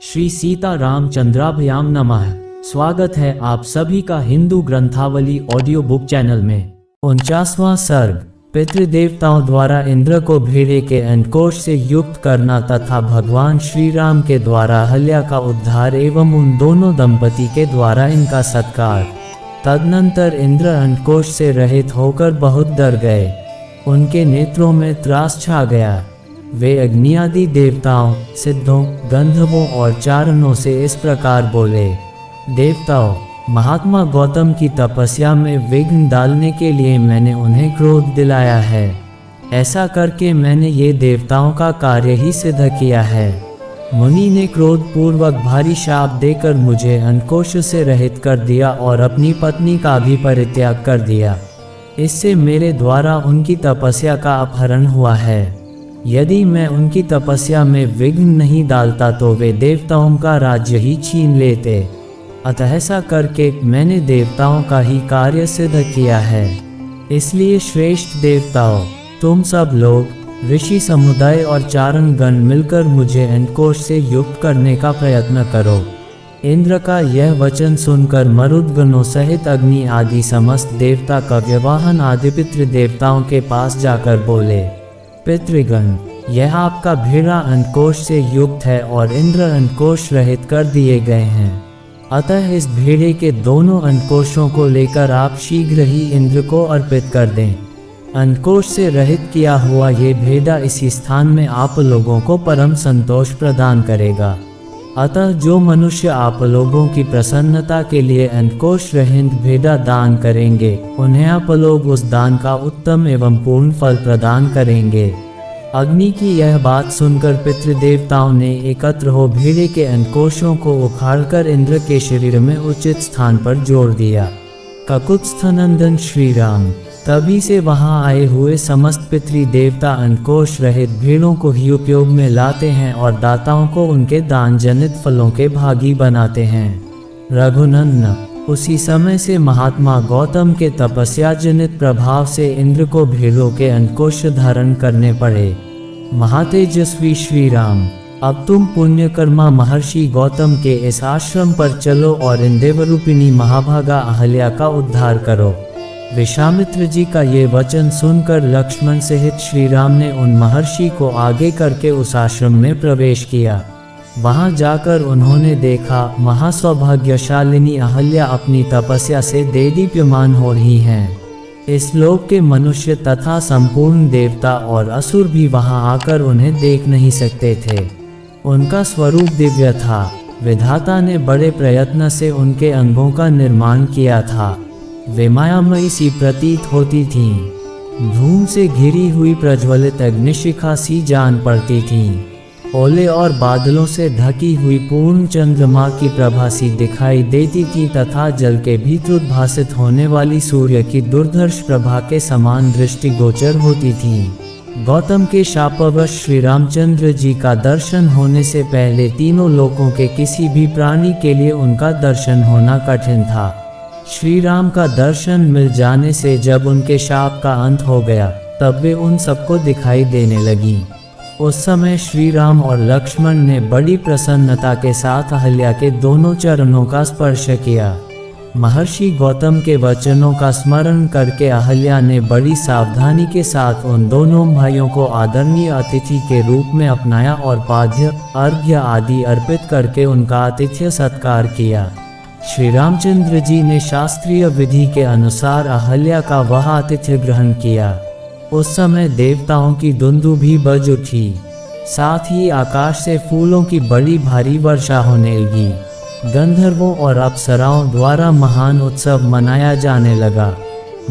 श्री सीता रामचंद्राभ्याम नमः। स्वागत है आप सभी का हिंदू ग्रंथावली ऑडियो बुक चैनल में। 49वां सर्ग। पितृदेवताओं द्वारा इंद्र को भेड़े के अंडकोश से युक्त करना तथा भगवान श्री राम के द्वारा अहल्या का उद्धार एवं उन दोनों दंपति के द्वारा इनका सत्कार। तदनंतर इंद्र अंडकोश से रहित होकर बहुत डर गए। उनके नेत्रों में त्रास छा गया। वे अग्नि आदि देवताओं, सिद्धों, गंधर्वों और चारणों से इस प्रकार बोले। देवताओं, महात्मा गौतम की तपस्या में विघ्न डालने के लिए मैंने उन्हें क्रोध दिलाया है। ऐसा करके मैंने ये देवताओं का कार्य ही सिद्ध किया है। मुनि ने क्रोध पूर्वक भारी शाप देकर मुझे अंडकोश से रहित कर दिया और अपनी पत्नी का भी परित्याग कर दिया। इससे मेरे द्वारा उनकी तपस्या का अपहरण हुआ है। यदि मैं उनकी तपस्या में विघ्न नहीं डालता तो वे देवताओं का राज्य ही छीन लेते। अतः ऐसा करके मैंने देवताओं का ही कार्य सिद्ध किया है। इसलिए श्रेष्ठ देवताओं, तुम सब लोग, ऋषि समुदाय और चारण गण मिलकर मुझे अंडकोश से युक्त करने का प्रयत्न करो। इंद्र का यह वचन सुनकर मरुद्गणों सहित अग्नि आदि समस्त देवता कव्यवाहन आदि पितृ देवताओं के पास जाकर बोले, पितृगण, यह आपका भेड़ा अंडकोश से युक्त है और इंद्र अंडकोश रहित कर दिए गए हैं। अतः इस भेड़े के दोनों अंडकोशों को लेकर आप शीघ्र ही इंद्र को अर्पित कर दें। अंडकोश से रहित किया हुआ ये भेड़ा इसी स्थान में आप लोगों को परम संतोष प्रदान करेगा। अतः जो मनुष्य आप लोगों की प्रसन्नता के लिए अंडकोश रहित भेड़ा दान करेंगे, उन्हें आप लोग उस दान का उत्तम एवं पूर्ण फल प्रदान करेंगे। अग्नि की यह बात सुनकर पितृदेवताओं ने एकत्र हो भेड़े के अंडकोशों को उखाड़कर इंद्र के शरीर में उचित स्थान पर जोड़ दिया। ककुत्स्थनंदन श्री राम। तभी से वहां आए हुए समस्त पितृ देवता अंडकोश रहित भेड़ों को ही उपयोग में लाते हैं और दाताओं को उनके दान जनित फलों के भागी बनाते हैं। रघुनंदन। उसी समय से महात्मा गौतम के तपस्या जनित प्रभाव से इंद्र को भेड़ों के अंडकोश धारण करने पड़े। महातेजस्वी श्री राम, अब तुम पुण्यकर्मा महर्षि गौतम के इस आश्रम पर चलो और इन देवरूपिणी महाभागा अहल्या का उद्धार करो। विश्वामित्र जी का ये वचन सुनकर लक्ष्मण सहित श्री राम ने उन महर्षि को आगे करके उस आश्रम में प्रवेश किया। वहां जाकर उन्होंने देखा महासौभाग्यशालिनी अहल्या अपनी तपस्या से देदीप्यमान हो रही हैं। इस लोक के मनुष्य तथा संपूर्ण देवता और असुर भी वहां आकर उन्हें देख नहीं सकते थे। उनका स्वरूप दिव्य था। विधाता ने बड़े प्रयत्न से उनके अंगों का निर्माण किया था। वे मायामयी सी प्रतीत होती थीं। धूम से घिरी हुई प्रज्वलित अग्निशिखा सी जान पड़ती थीं। ओले और बादलों से ढकी हुई पूर्ण चंद्रमा की प्रभा सी दिखाई देती थी तथा जल के भीतर उद्भासित होने वाली सूर्य की दुर्धर्ष प्रभा के समान दृष्टिगोचर होती थी। गौतम के शापवश श्री रामचंद्र जी का दर्शन होने से पहले तीनों लोकों के किसी भी प्राणी के लिए उनका दर्शन होना कठिन था। श्री राम का दर्शन मिल जाने से जब उनके शाप का अंत हो गया, तब वे उन सबको दिखाई देने लगी। उस समय श्री राम और लक्ष्मण ने बड़ी प्रसन्नता के साथ अहल्या के दोनों चरणों का स्पर्श किया। महर्षि गौतम के वचनों का स्मरण करके अहल्या ने बड़ी सावधानी के साथ उन दोनों भाइयों को आदरणीय अतिथि के रूप में अपनाया और पाद्य, अर्घ्य आदि अर्पित करके उनका आतिथ्य सत्कार किया। श्री रामचंद्र जी ने शास्त्रीय विधि के अनुसार अहल्या का वह आतिथ्य ग्रहण किया। उस समय देवताओं की दुंदुभी बज उठी। साथ ही आकाश से फूलों की बड़ी भारी वर्षा होने लगी। गंधर्वों और अप्सराओं द्वारा महान उत्सव मनाया जाने लगा।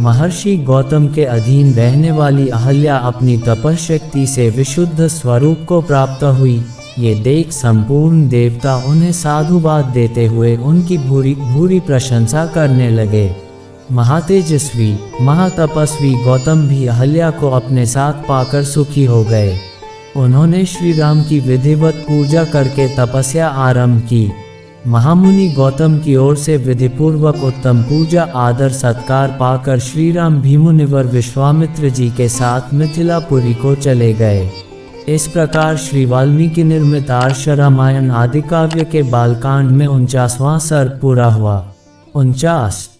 महर्षि गौतम के अधीन रहने वाली अहल्या अपनी तपशक्ति से विशुद्ध स्वरूप को प्राप्त हुई। ये देख संपूर्ण देवता उन्हें साधुवाद देते हुए उनकी भूरी भूरी प्रशंसा करने लगे। महातेजस्वी, महातपस्वी गौतम भी अहल्या को अपने साथ पाकर सुखी हो गए। उन्होंने श्री राम की विधिवत पूजा करके तपस्या आरंभ की। महामुनि गौतम की ओर से विधिपूर्वक उत्तम पूजा आदर सत्कार पाकर श्री राम भी मुनिवर विश्वामित्र जी के साथ मिथिलापुरी को चले गए। इस प्रकार श्री वाल्मीकि निर्मित आर्ष रामायण आदि काव्य के बालकांड में 49वां सर्ग पूरा हुआ। 49।